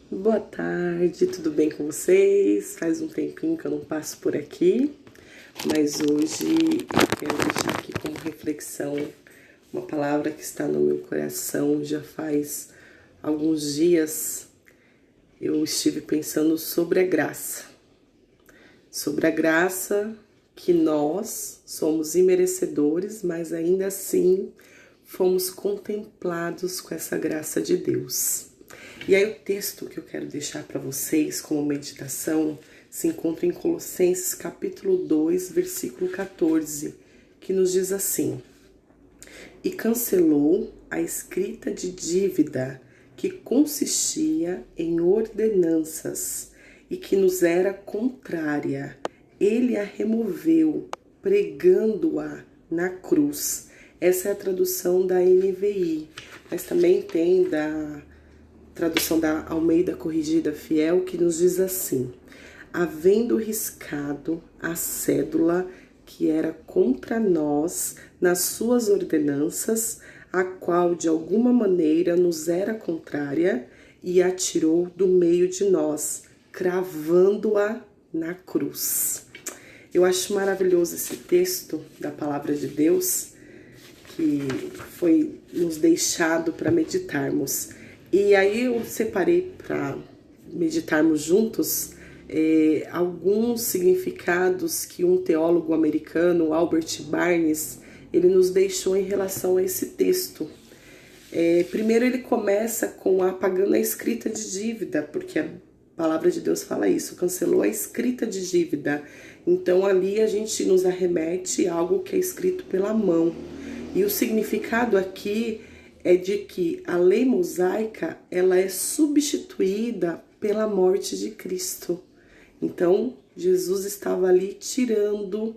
Boa tarde, tudo bem com vocês? Faz um tempinho que eu não passo por aqui, mas hoje eu quero deixar aqui como reflexão uma palavra que está no meu coração já faz alguns dias. Eu estive pensando sobre a graça que nós somos imerecedores, mas ainda assim fomos contemplados com essa graça de Deus. E aí o texto que eu quero deixar para vocês como meditação se encontra em Colossenses capítulo 2, versículo 14, que nos diz assim: E cancelou a escrita de dívida que consistia em ordenanças e que nos era contrária. Ele a removeu, pregando-a na cruz. Essa é a tradução da NVI, mas também tem da tradução da Almeida Corrigida Fiel, que nos diz assim: havendo riscado a cédula que era contra nós nas suas ordenanças, a qual de alguma maneira nos era contrária, e a tirou do meio de nós, cravando-a na cruz. Eu acho maravilhoso esse texto da palavra de Deus, que foi nos deixado para meditarmos. E aí eu separei para meditarmos juntos alguns significados que um teólogo americano, Albert Barnes, ele nos deixou em relação a esse texto. Primeiro ele começa com apagando a escrita de dívida, porque a palavra de Deus fala isso, cancelou a escrita de dívida. Então ali a gente nos arremete a algo que é escrito pela mão. E o significado aqui é de que a lei mosaica ela é substituída pela morte de Cristo. Então, Jesus estava ali tirando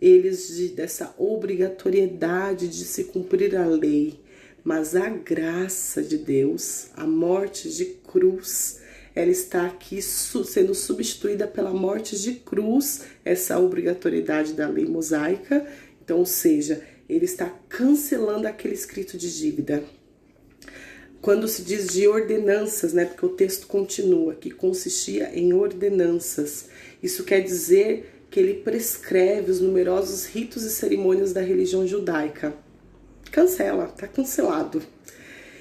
eles dessa obrigatoriedade de se cumprir a lei. Mas a graça de Deus, a morte de cruz, ela está aqui sendo substituída pela morte de cruz, essa obrigatoriedade da lei mosaica. Então, ou seja, ele está cancelando aquele escrito de dívida. Quando se diz de ordenanças, né, porque o texto continua, que consistia em ordenanças, isso quer dizer que ele prescreve os numerosos ritos e cerimônias da religião judaica. Cancela, está cancelado.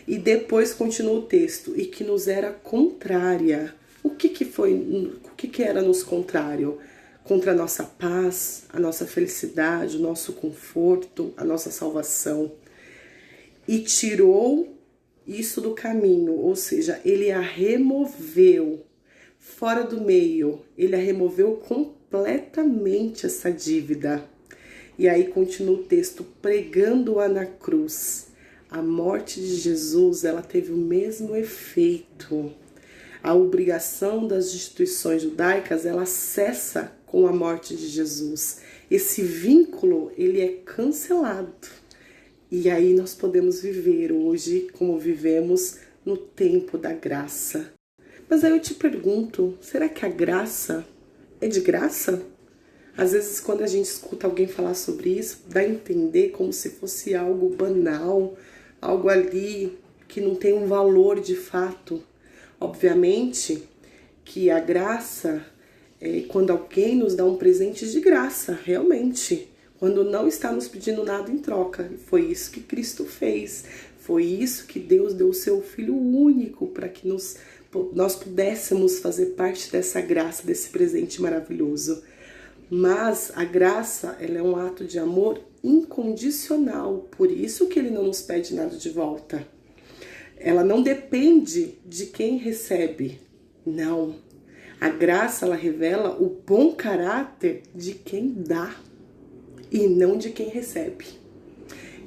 E depois continua o texto, e que nos era contrária. O que era nos contrário? Contra a nossa paz, a nossa felicidade, o nosso conforto, a nossa salvação. E tirou isso do caminho, ou seja, ele a removeu fora do meio, ele a removeu completamente essa dívida. E aí continua o texto, pregando-a na cruz. A morte de Jesus, ela teve o mesmo efeito. A obrigação das instituições judaicas, ela cessa com a morte de Jesus. Esse vínculo, ele é cancelado. E aí nós podemos viver hoje como vivemos no tempo da graça. Mas aí eu te pergunto, será que a graça é de graça? Às vezes quando a gente escuta alguém falar sobre isso, dá a entender como se fosse algo banal, algo ali que não tem um valor de fato. Obviamente que a graça é quando alguém nos dá um presente de graça, realmente. Quando não está nos pedindo nada em troca. Foi isso que Cristo fez. Foi isso que Deus deu o seu Filho único para que nós pudéssemos fazer parte dessa graça, desse presente maravilhoso. Mas a graça, ela é um ato de amor incondicional. Por isso que ele não nos pede nada de volta. Ela não depende de quem recebe. Não. A graça, ela revela o bom caráter de quem dá e não de quem recebe.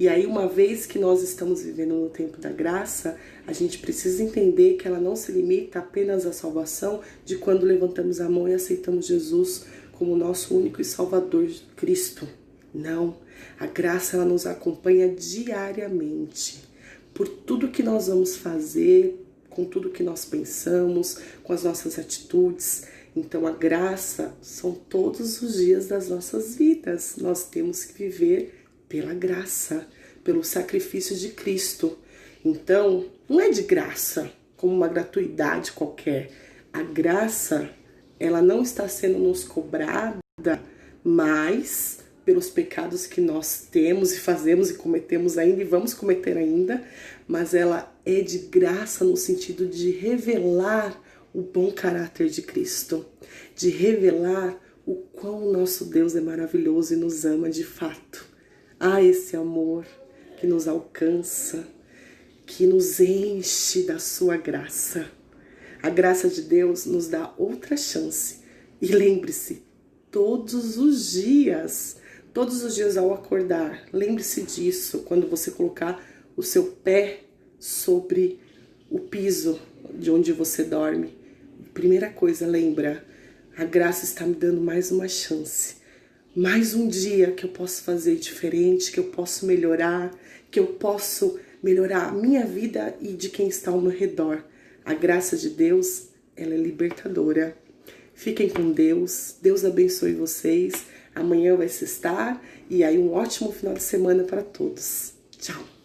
E aí, uma vez que nós estamos vivendo no tempo da graça, a gente precisa entender que ela não se limita apenas à salvação de quando levantamos a mão e aceitamos Jesus como nosso único e salvador, Cristo. Não, a graça ela nos acompanha diariamente, por tudo que nós vamos fazer, com tudo que nós pensamos, com as nossas atitudes. Então a graça são todos os dias das nossas vidas. Nós temos que viver pela graça, pelo sacrifício de Cristo. Então não é de graça como uma gratuidade qualquer. A graça, ela não está sendo nos cobrada mais pelos pecados que nós temos e fazemos e cometemos ainda e vamos cometer ainda, mas ela é de graça no sentido de revelar o bom caráter de Cristo, de revelar o quão o nosso Deus é maravilhoso e nos ama de fato. Esse amor que nos alcança, que nos enche da sua graça. A graça de Deus nos dá outra chance. E lembre-se, todos os dias ao acordar, lembre-se disso, quando você colocar o seu pé sobre o piso de onde você dorme. Primeira coisa, lembra, a graça está me dando mais uma chance. Mais um dia que eu posso fazer diferente, que eu posso melhorar, que eu posso melhorar a minha vida e de quem está ao meu redor. A graça de Deus, ela é libertadora. Fiquem com Deus, Deus abençoe vocês. Amanhã vai sextar e aí um ótimo final de semana para todos. Tchau!